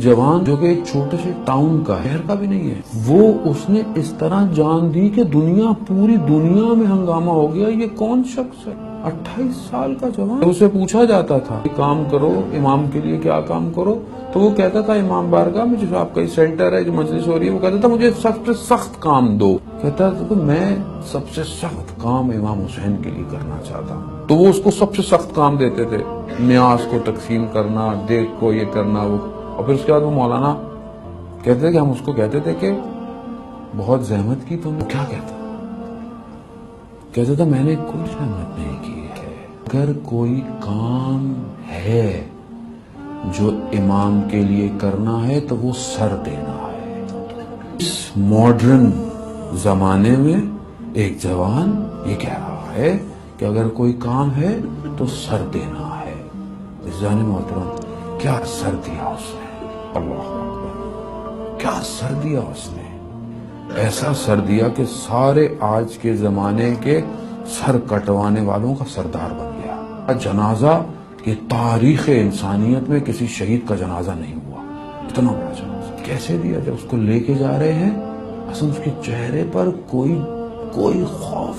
جوان جو کہ ایک چھوٹے سے ٹاؤن کا شہر کا بھی نہیں ہے، وہ اس نے اس طرح جان دی کہ پوری دنیا میں ہنگامہ ہو گیا. یہ کون شخص ہے؟ 28 سال کا جوان. اسے پوچھا جاتا تھا کام کرو، امام کے لیے کیا کام کرو، تو وہ کہتا تھا امام بارگاہ میں جو آپ کا سینٹر ہے، جو مجلس ہو رہی ہے، وہ کہتا تھا مجھے سب سے سخت کام دو. کہتا تھا کہ میں سب سے سخت کام امام حسین کے لیے کرنا چاہتا ہوں. تو وہ اس کو سب سے سخت کام دیتے تھے، نیاز کو تقسیم کرنا، دیکھ کو یہ کرنا وہ. اور پھر اس کے بعد وہ مولانا کہتے تھے کہ ہم اس کو کہتے تھے کہ بہت زحمت کی تم نے. کیا کہتا تھا میں نے کوئی زحمت نہیں کی ہے. اگر کوئی کام ہے جو امام کے لیے کرنا ہے تو وہ سر دینا ہے. اس ماڈرن زمانے میں ایک جوان یہ کہہ رہا ہے کہ اگر کوئی کام ہے تو سر دینا ہے. عزیزان محترم، کیا سر دیا اس نے! اللہ اکبر، کیا سر دیا اس نے! ایسا سر دیا کہ سارے آج کے زمانے کے سر کٹوانے والوں کا سردار بن گیا. جنازہ کہ تاریخ انسانیت میں کسی شہید کا جنازہ نہیں ہوا، اتنا بڑا جنازہ. کیسے دیا؟ جب اس کو لے کے جا رہے ہیں اصل اس کے چہرے پر کوئی خوف،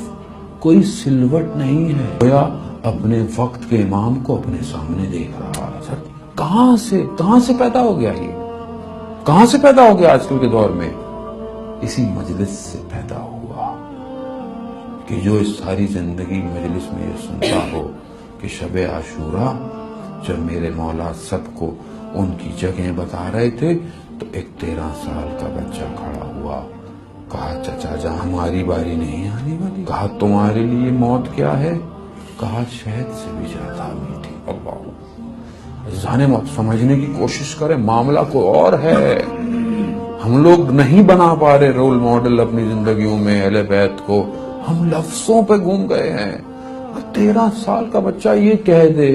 کوئی سلوٹ نہیں ہے، گویا اپنے وقت کے امام کو اپنے سامنے دیکھ رہا ہے. سر کہاں سے پیدا ہو گیا؟ یہ کہاں سے پیدا ہو گیا؟ آج کل کے دور میں اسی مجلس سے پیدا ہوا کہ جو اس ساری زندگی مجلس میں یہ سنتا ہو کہ شب عاشورہ جب میرے مولا سب کو ان کی جگہیں بتا رہے تھے تو ایک 13 سال کا بچہ کھڑا ہوا، کہا چچا جان ہماری باری نہیں آنے والی. کہا تمہارے لیے موت کیا ہے؟ کہا شہد سے بھی زیادہ میٹھی. اللہ جانے موت سمجھنے کی کوشش کرے، معاملہ کوئی اور ہے. ہم لوگ نہیں بنا پا رہے رول ماڈل اپنی زندگیوں میں اہل بیت کو، ہم لفظوں پہ گھوم گئے ہیں. 13 سال کا بچہ یہ کہہ دے،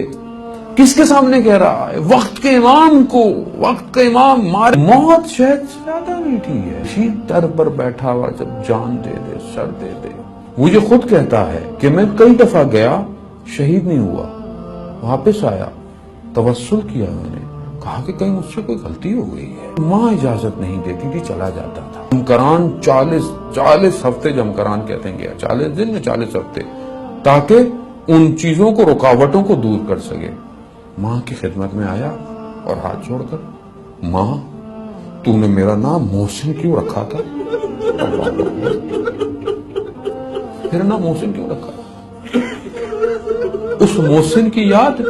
کس کے سامنے کہہ رہا ہے؟ وقت کے امام کو. وقت کا امام مارے، موت شہد سے زیادہ میٹھی ہے. اسی در پر بیٹھا ہوا جب جان دے دے، سر دے دے. مجھے خود کہتا ہے کہ میں کئی دفعہ گیا، شہید نہیں ہوا، واپس آیا، توسل کیا میں نے، کہا کہ کہیں مجھ سے کوئی غلطی ہو گئی ہے. ماں اجازت نہیں دیتی تھی، چلا جاتا تھا. جمکران 40 ہفتے جمکران کہتے ہیں گیا، 40 دن میں 40 ہفتے، تاکہ ان چیزوں کو، رکاوٹوں کو دور کر سکے. ماں کی خدمت میں آیا اور ہاتھ چھوڑ کر، ماں تو نے میرا نام محسن کیوں رکھا تھا؟ میرا نام محسن کیوں رکھا؟ اس محسن کی یاد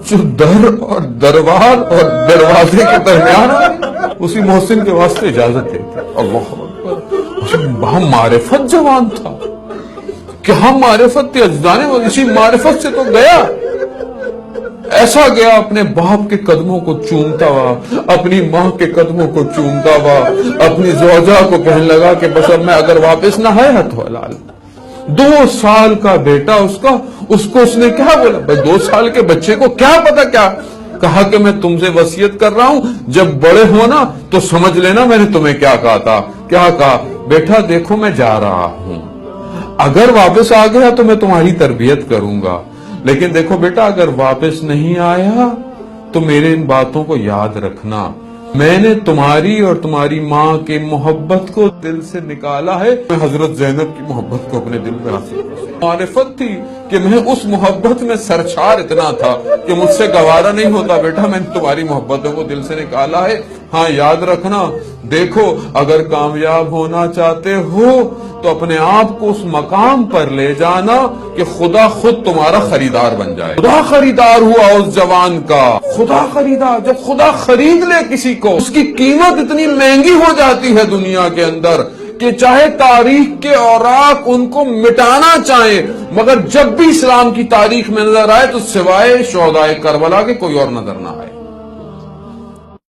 جو در اور دربار اور دروازے کے درمیان، اسی محسن کے واسطے اجازت دیتے. اللہ اکبر، بہم معرفت جوان تھا. کیا معرفت تھی اجزانے، اسی معرفت سے تو گیا. ایسا گیا اپنے باپ کے قدموں کو چومتا ہوا، اپنی ماں کے قدموں کو چومتا ہوا، اپنی زوجہ کو کہنے لگا کہ بس اب میں اگر واپس نہ آیا تو حلال. 2 سال کا بیٹا اس کو اس نے کیا بولا؟ بھائی 2 سال کے بچے کو کیا پتا کیا کہا کہ میں تم سے وصیت کر رہا ہوں، جب بڑے ہونا تو سمجھ لینا میں نے تمہیں کیا کہا تھا. کیا کہا؟ بیٹا دیکھو میں جا رہا ہوں، اگر واپس آ گیا تو میں تمہاری تربیت کروں گا، لیکن دیکھو بیٹا اگر واپس نہیں آیا تو میرے ان باتوں کو یاد رکھنا. میں نے تمہاری اور تمہاری ماں کے محبت کو دل سے نکالا ہے، میں حضرت زینب کی محبت کو اپنے دل میں حاصل کیا. معرفت تھی کہ میں اس محبت میں سرشار اتنا تھا کہ مجھ سے گوارا نہیں ہوتا، بیٹا میں نے تمہاری محبتوں کو دل سے نکالا ہے. ہاں یاد رکھنا، دیکھو اگر کامیاب ہونا چاہتے ہو تو اپنے آپ کو اس مقام پر لے جانا کہ خدا خود تمہارا خریدار بن جائے. خدا خریدار ہوا اس جوان کا. خدا خریدار، جب خدا خرید لے کسی کو، اس کی قیمت اتنی مہنگی ہو جاتی ہے دنیا کے اندر کہ چاہے تاریخ کے اوراق ان کو مٹانا چاہیں، مگر جب بھی اسلام کی تاریخ میں نظر آئے تو سوائے شہدائے کربلا کے کوئی اور نظر نہ آئے.